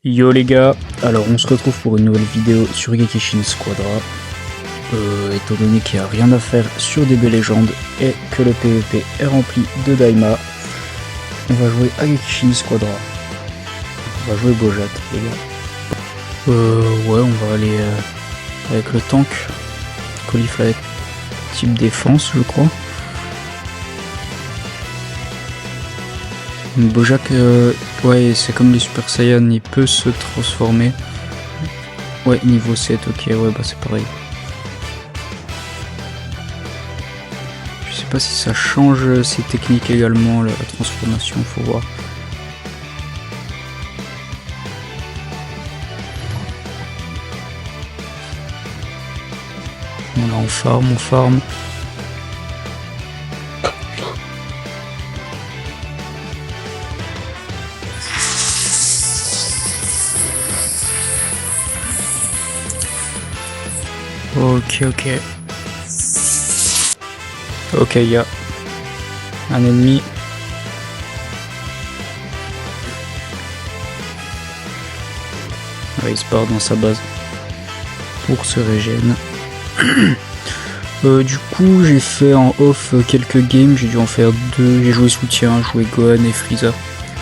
Yo les gars, alors on se retrouve pour une nouvelle vidéo sur Gekishin Squadra. Étant donné qu'il n'y a rien à faire sur DB Legend et que le PvP est rempli de Daima, on va jouer à Gekishin Squadra. On va jouer Bojack les gars. Ouais, on va aller avec le tank. Caulifla type défense je crois. Bojack, ouais, c'est comme les Super Saiyan, il peut se transformer. Ouais, niveau 7, ok, ouais, bah c'est pareil. Je sais pas si ça change ses techniques également, la transformation, faut voir. Bon, là on farm. Ok. Ok, il y a un ennemi. Ouais, il se barre dans sa base pour se régénérer. Du coup, j'ai fait en off quelques games, j'ai dû en faire 2. J'ai joué soutien, joué Gohan et Freezer.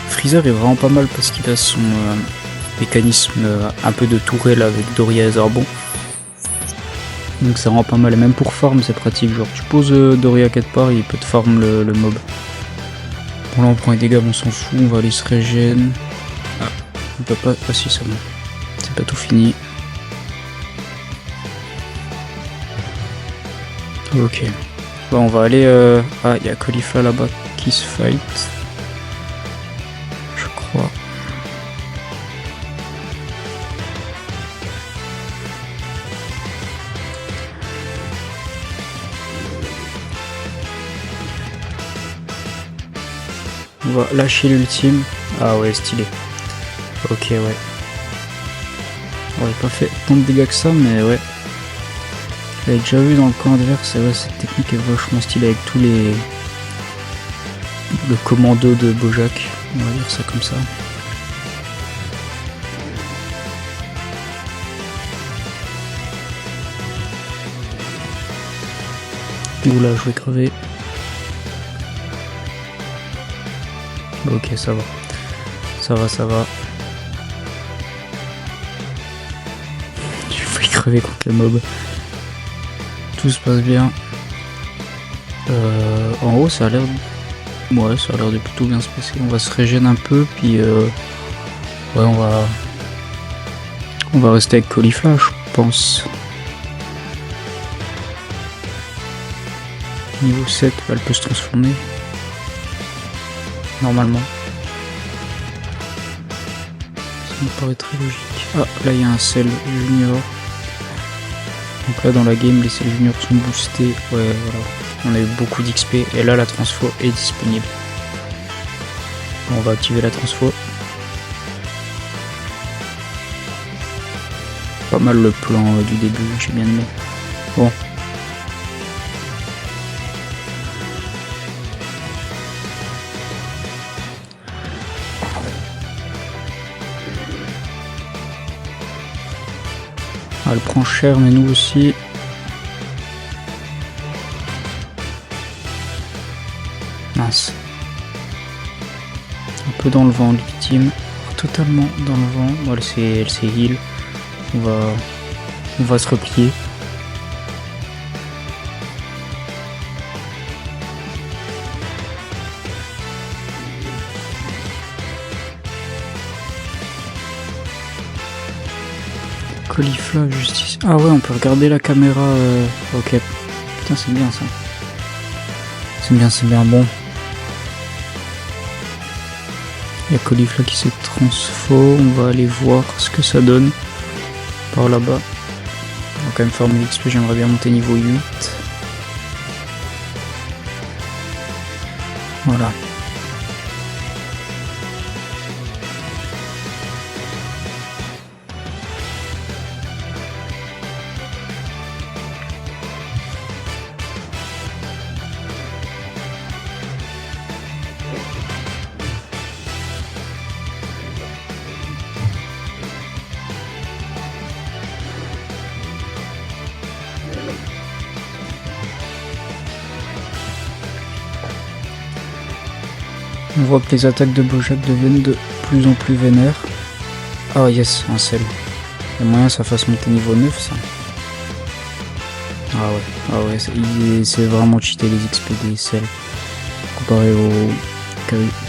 Freezer est vraiment pas mal parce qu'il a son mécanisme un peu de tourelle avec Doria et Zarbon. Donc ça rend pas mal, et même pour farm c'est pratique, genre tu poses Doria quelque part et il peut te farm le mob. Bon là on prend les dégâts, on s'en fout, on va aller se régène. Ah, on peut pas, ah si c'est bon, c'est pas tout fini. Ok, bon on va aller, ah il y a Caulifla là-bas qui se fight, je crois. On va lâcher l'ultime. Ah ouais, stylé. Ok, ouais. On n'aurait pas fait tant de dégâts que ça, mais ouais. Je l'avais déjà vu dans le camp adverse, et ouais, cette technique est vachement stylée avec tous les... le commando de Bojack, on va dire ça comme ça. Oula, je vais crever. Ok, ça va. Ça va. J'ai failli crever contre le mob. Tout se passe bien. En haut, ça a l'air... Ouais, ça a l'air de plutôt bien se passer. On va se régénérer un peu, puis... Ouais, on va rester avec Caulifla, je pense. Niveau 7, elle peut se transformer. Normalement. Ça me paraît très logique. Ah, là il y a un Cell Junior. Donc là dans la game, les Cell Juniors sont boostés. Ouais, voilà. On a eu beaucoup d'XP. Et là la transfo est disponible. Bon, on va activer la transfo. Pas mal le plan du début, j'ai bien aimé. Bon. Elle prend cher, mais nous aussi. Mince. Un peu dans le vent, l'ultime. Totalement dans le vent. Bon, elle s'est heal. On va se replier. Caulifla justice. Ah ouais, on peut regarder la caméra. Ok. Putain, c'est bien ça. C'est bien bon. Il y a Caulifla qui se transfo. On va aller voir ce que ça donne. Par là-bas. On va quand même farmer l'XP. J'aimerais bien monter niveau 8. Voilà. On voit que les attaques de Bojack deviennent de plus en plus vénères. Ah yes, un sel. Il y a moyen que ça fasse monter niveau 9 ça. Ah ouais, c'est vraiment cheaté les XP des sels. Comparé au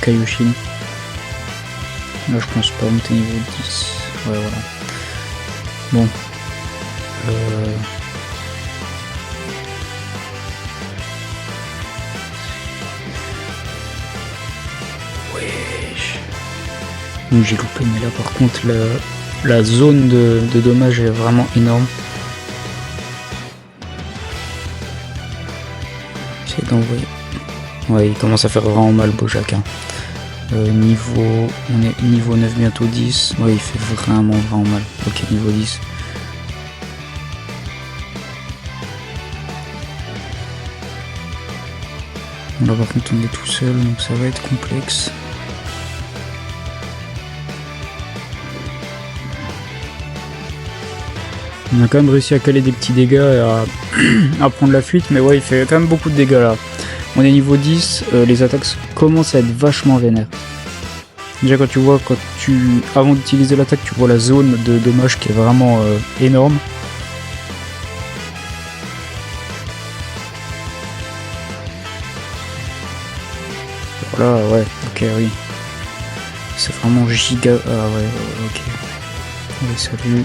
Kaioshin. Là je pense pas monter niveau 10. Ouais voilà. Bon. Wesh. Donc j'ai loupé, mais là par contre la zone de dommage est vraiment énorme. J'essaie d'envoyer. Ouais, il commence à faire vraiment mal Bojack. Hein. On est niveau 9, bientôt 10. Ouais, il fait vraiment mal. Ok, niveau 10. Là par contre on est tout seul, donc ça va être complexe. On a quand même réussi à caler des petits dégâts et à prendre la fuite, mais ouais, il fait quand même beaucoup de dégâts là. On est niveau 10, les attaques commencent à être vachement vénères. Déjà quand tu vois, avant d'utiliser l'attaque, tu vois la zone de dommage qui est vraiment énorme. Voilà, ouais, ok, oui. C'est vraiment giga... Ah ouais, ok. Oui, salut.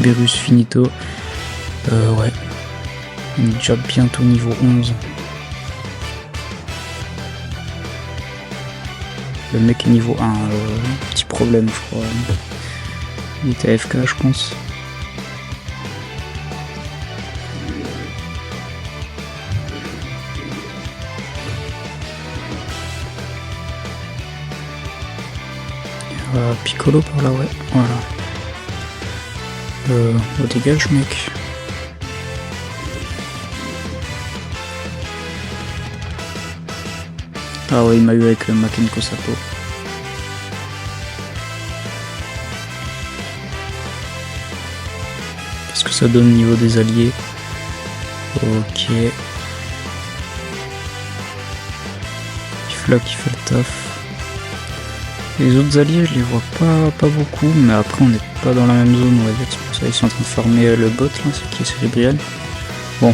Berus finito. Ouais. On est déjà bientôt niveau 11. Le mec est niveau 1. Petit problème, je crois. Il était AFK, je pense. Piccolo par là, ouais. Voilà. Dégage, mec. Ah ouais, il m'a eu avec le Makenko Sapo. Qu'est-ce que ça donne au niveau des alliés? Ok. Fla qui fait le taf. Les autres alliés, je les vois pas beaucoup, mais après on n'est pas dans la même zone, on va dire. C'est pour ça qu'ils sont en train de farmer le bot, là, c'est qui est Cérébrial. Bon.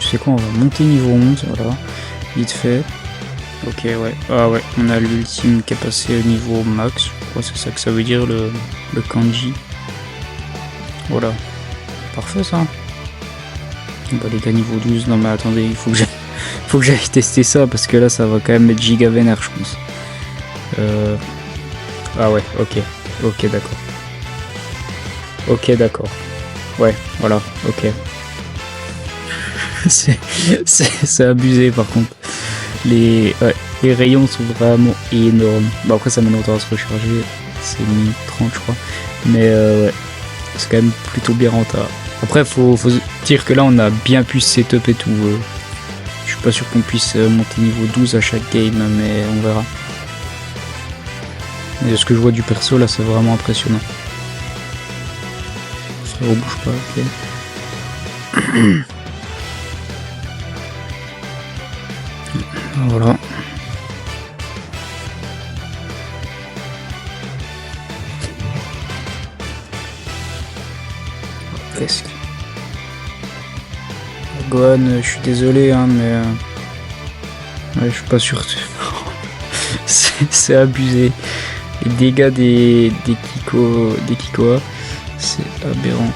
Tu sais quoi, on va monter niveau 11, voilà. Vite fait. Ok, ouais. Ah ouais, on a l'ultime qui est passé au niveau max. Je crois que c'est ça que ça veut dire, le kanji. Voilà. Parfait ça. Bah les gars niveau 12, non mais attendez, il faut que j'aille tester ça parce que là ça va quand même être giga vénère je pense. Ah ouais, ok d'accord. Ok d'accord. Ouais, voilà, ok. c'est abusé par contre. Les rayons sont vraiment énormes. Bah après ça met longtemps à se recharger, c'est 1030 je crois. Mais ouais, c'est quand même plutôt bien rentable. Après faut dire que là on a bien pu setup et tout. Je suis pas sûr qu'on puisse monter niveau 12 à chaque game, mais on verra. Et de ce que je vois du perso là c'est vraiment impressionnant. Ça rebouge pas, ok. Voilà. Presque. Gohan, je suis désolé, hein, mais ouais, je suis pas sûr. C'est abusé. Les dégâts des Kikoa, c'est aberrant.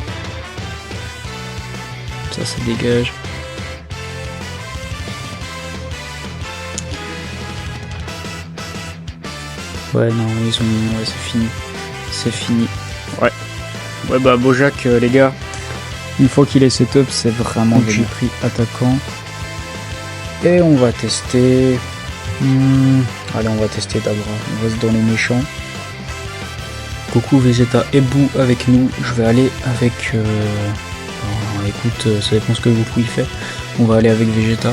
Ça dégage. Ouais, non, ils ont. Ouais, c'est fini. C'est fini. Ouais. Ouais, bah, Bojack, les gars. Une fois qu'il est setup, c'est vraiment bien. J'ai pris attaquant. Et on va tester. Allez, on va tester Dabra. On reste dans les méchants. Goku, Vegeta et Boo avec nous. Je vais aller avec. Écoute, ça dépend ce que Goku il fait. On va aller avec Vegeta.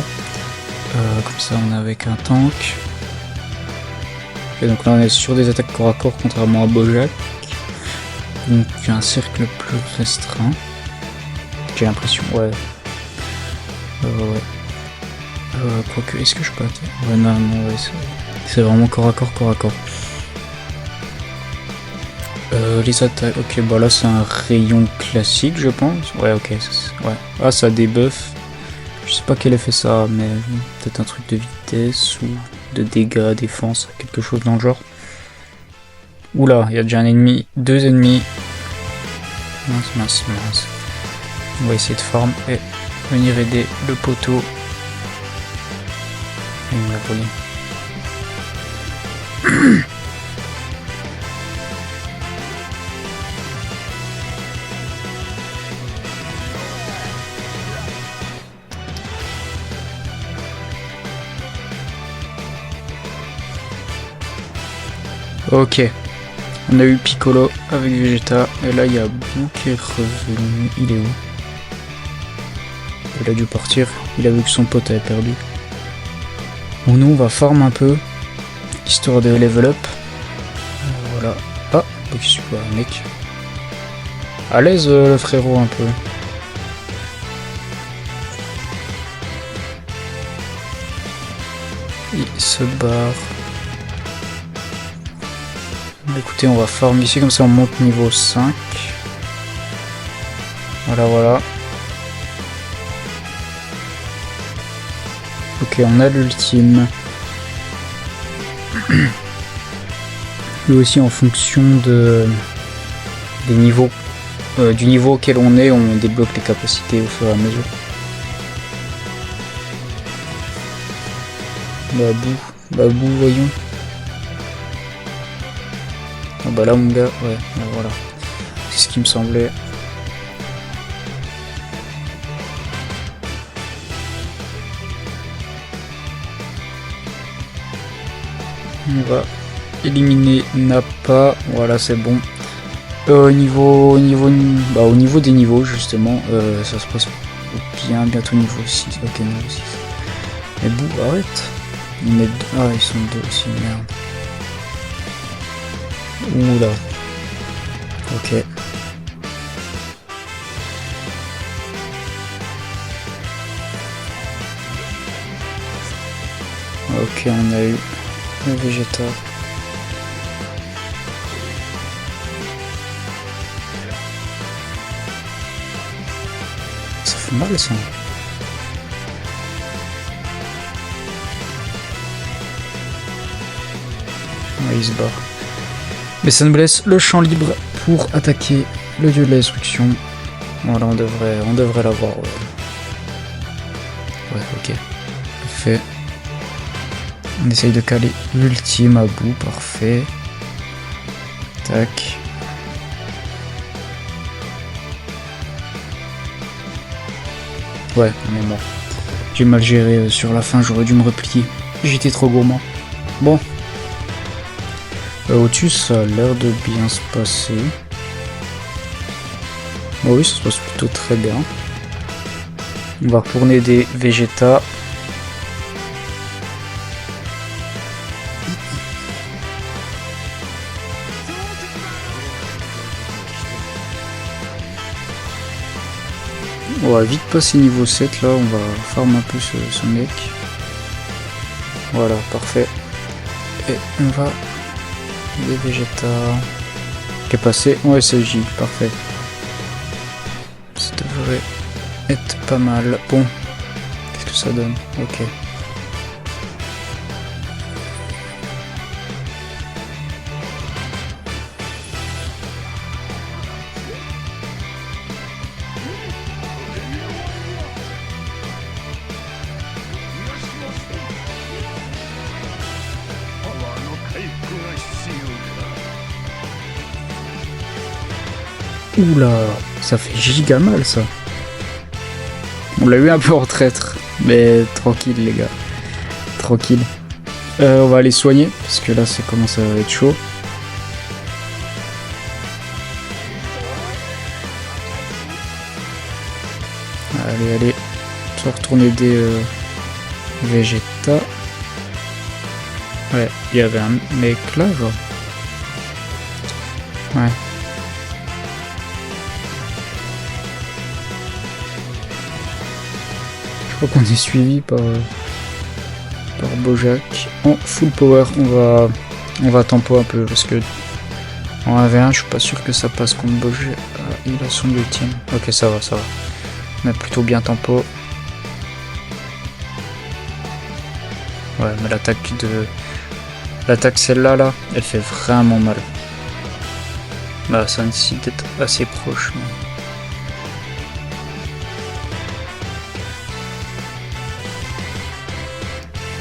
Comme ça, on est avec un tank. Et donc là on est sur des attaques corps à corps contrairement à Bojack. Donc un cercle plus restreint. J'ai l'impression, ouais. Ouais. Quoique, est-ce que je peux attaquer? Ouais, non, ouais, c'est vraiment corps à corps, corps à corps. Les attaques, ok, bah là c'est un rayon classique, je pense. Ouais, ok, ouais. Ah, ça débuff. Je sais pas quel effet ça a, mais peut-être un truc de vitesse ou de dégâts, défense, quelque chose dans le genre. Oula, il y a déjà un ennemi, 2 ennemis. Mince. On va essayer de farm et venir aider le poteau. Il me l'a volé. Ok, on a eu Piccolo avec Vegeta, et là il y a Boo qui est revenu. Il est où? Il a dû partir, il a vu que son pote avait perdu. Bon, nous on va farm un peu, histoire de level up. Voilà. Ah, je suis pas un mec. À l'aise le frérot un peu. Il se barre. Écoutez, on va farm ici, comme ça on monte niveau 5. Voilà. Ok, on a l'ultime. Lui aussi en fonction des niveaux. Du niveau auquel on est, on débloque les capacités au fur et à mesure. Babou, voyons. Ah bah là mon gars, ouais, voilà. C'est ce qui me semblait. On va éliminer Nappa, voilà c'est bon. Au niveau des niveaux justement, ça se passe bien, bientôt niveau 6, ok niveau 6. Mais Boo, arrête. Ah ils sont deux aussi, merde. Oula. Ok. Ok, on a eu le Vegeta. Ça fait mal ça. Ouais, il se barre. Mais ça nous laisse le champ libre pour attaquer le dieu de la destruction. Voilà, on devrait l'avoir. Ouais, ok. Parfait. On essaye de caler l'ultime à bout, parfait. Tac. Ouais, on est mort. J'ai mal géré sur la fin, j'aurais dû me replier. J'étais trop gourmand. Bon. Au-dessus, ça a l'air de bien se passer. Bon, oui, ça se passe plutôt très bien. On va retourner des Vegeta. On va vite passer niveau 7 là, on va farm un peu ce mec. Voilà, parfait. Et on va... des Vegeta... qui est passé, ouais c'est J, parfait. Ça devrait être pas mal. Bon, qu'est-ce que ça donne? Ok. Oula, ça fait giga mal ça. On l'a eu un peu en traître, mais tranquille les gars. Tranquille. On va aller soigner, parce que là ça commence à être chaud. Allez. On va retourner des Vegeta. Ouais, il y avait un mec là, genre. Ouais. Je crois qu'on est suivi par Bojack. En full power, on va tempo un peu parce que en 1v1, je suis pas sûr que ça passe contre Bojack. Ah, il a son ultime. Ok, ça va, ça va. On a plutôt bien tempo. Ouais, mais l'attaque celle-là, là, elle fait vraiment mal. Bah, ça nécessite d'être assez proche. Mais...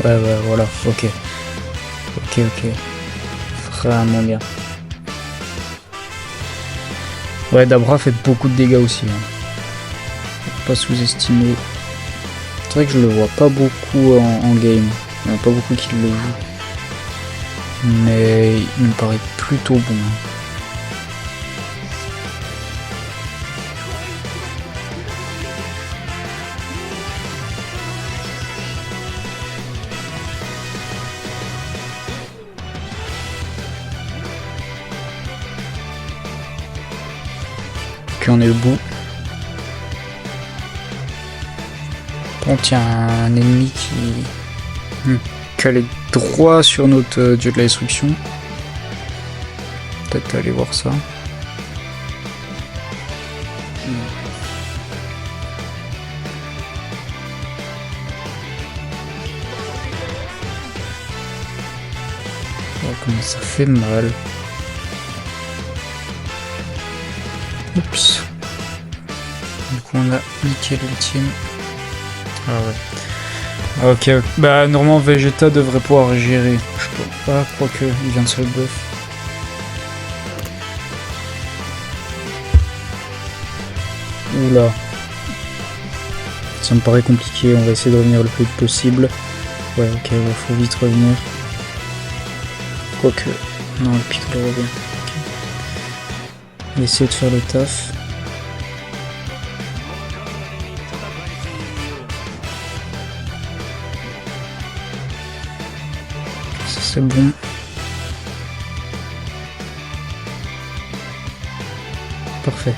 Ouais, voilà, ok. Ok. Vraiment bien. Ouais, Dabra fait beaucoup de dégâts aussi. Hein. Faut pas sous-estimer. C'est vrai que je le vois pas beaucoup en game. Il n'y en a pas beaucoup qui le jouent. Mais il me paraît plutôt bon. Puis on est au bout. Bon, tiens, un ennemi qui allait droit sur notre dieu de la destruction. Peut-être aller voir ça. Oh, comment ça fait mal. Oups. Du coup on a niqué l'ultime. Ah ouais. Ok. Bah normalement Vegeta devrait pouvoir gérer. Je peux pas, quoique il vient de se buff. Oula. Ça me paraît compliqué, on va essayer de revenir le plus vite possible. Ouais, ok, ouais, faut vite revenir. Quoique. Non, le Piccolo revient. Okay. On va essayer de faire le taf. Ça c'est bon. Parfait.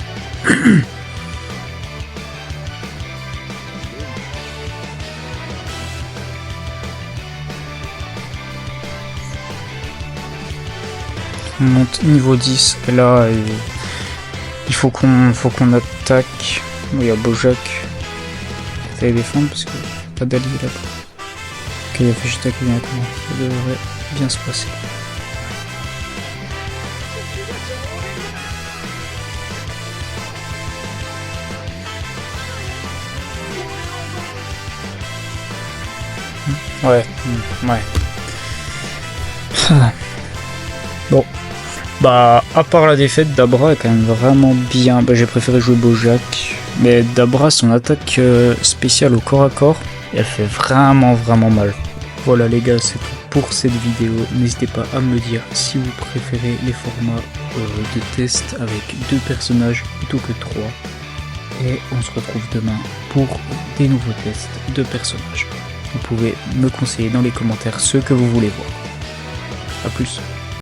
On monte niveau 10 et là il faut qu'on attaque. Il y a Bojack. Ça va défendre parce que pas d'allié là-bas. Ok, il y a Vegeta qui vient avec moi. Ça devrait bien se passer. Ouais. Bon. Bah, à part la défaite, Dabra est quand même vraiment bien. Bah, j'ai préféré jouer Bojack. Mais Dabra, son attaque spéciale au corps à corps, elle fait vraiment mal. Voilà les gars, c'est tout pour cette vidéo. N'hésitez pas à me dire si vous préférez les formats de test avec 2 personnages plutôt que 3. Et on se retrouve demain pour des nouveaux tests de personnages. Vous pouvez me conseiller dans les commentaires ce que vous voulez voir. A plus.